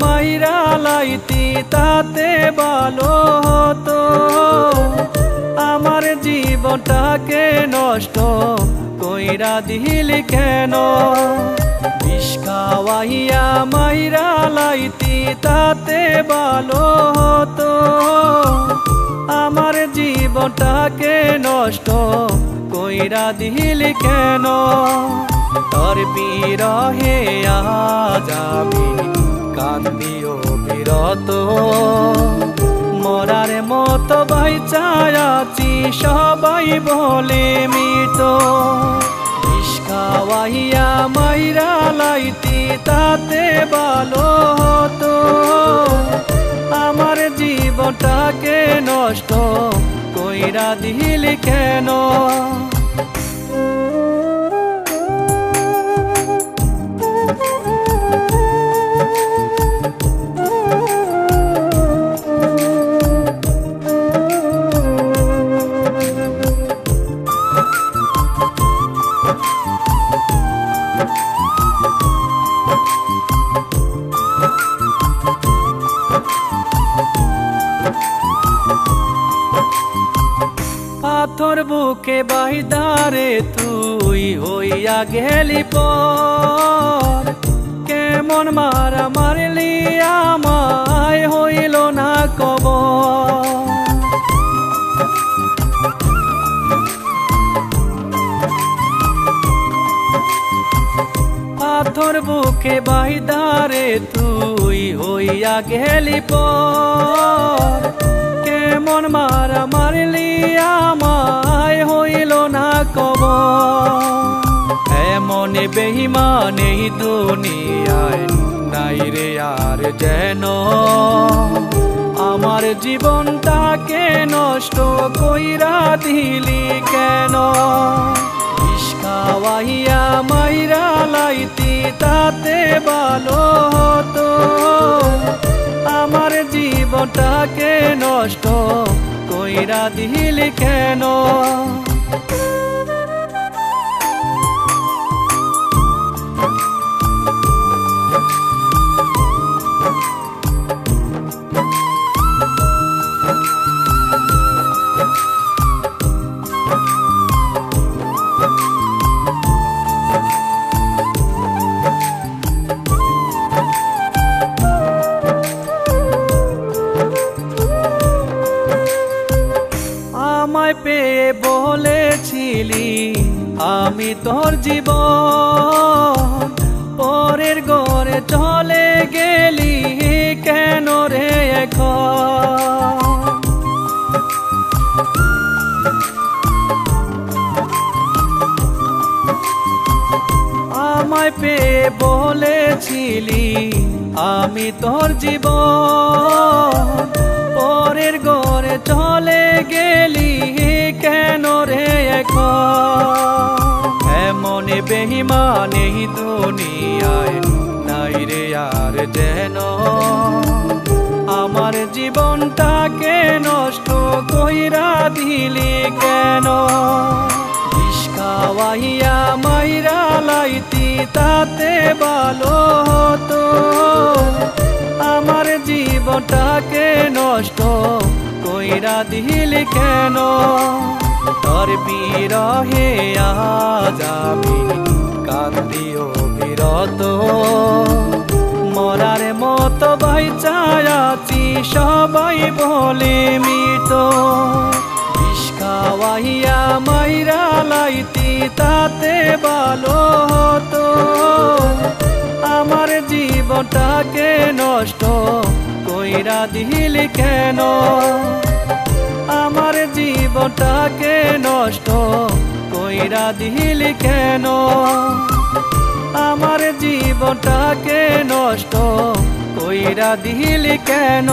মাইরা লাইতি তাতে ভালো হতো। আমার জীবনটাকে নষ্ট কইরা দিলি কেন? বিষ খাওয়াইয়া মাইরা লাইতি তাতে ভালো হতো। আমার জীবনটাকে নষ্ট কইরা দিলি কেন? তোর বিরহে আজ আমি কান্দিও বিরত, মরার মতো বাইচায় আছি সবাই বলে মৃত। বিষ খাওয়াইয়া মাইরা লাইতি তাতে ভালো হতো। আমার জীবনটাকে নষ্ট কইরা দিলি কেন? পাথর বুকে বাইদারে তুই হইয়া গেলি পর, কেমন মারা মারলি আমায় হইল না কবর। পাথর বুকে বাইদারে তুই হইয়া গেলি পর, কেমন মারা মারলি আমায় হইল না কবর। এমন বেঈমান এই দুনিয়ায় নাই রে আর যেন, আমার জীবনটাকে নষ্ট কইরা দিলি কেন? বিষ খাওয়াইয়া মাইরা লাইতি তাতে ভালো হতো। আমার জীবনটাকে নষ্ট কইরা দিলি কেন? আমায় পেয়ে বলেছিলি আমি তোর জীবন, পরের ঘরে চলে গেলি কেন রে এখন? আমায় পেয়ে বলেছিলি আমি তোর জীবন, পরের ঘরে চলে গেলি কেন রে এখন? এমন বেঈমান এই দুনিয়ায় নাই রে আর যেন, আমার জীবনটাকে নষ্ট কইরা দিলি কেন? বিষ খাওয়াইয়া মাইরা লাইতি তাতে ভালো হতো। আমার জীবনটাকে নষ্ট কইরা দিলি কেন? তোর বিরহে আজ আমি কান্দিও বিরত, মরার মতো বাইচায় আছি সবাই বলে মৃত। বিষ খাওয়াইয়া মাইরা লাইতি তাতে ভালো হতো। আমার জীবনটাকে নষ্ট কইরা দিলি কেন? আমার জীবনটাকে নষ্ট কইরা দিলি কেন? আমার জীবনটাকে নষ্ট কইরা দিলি কেন?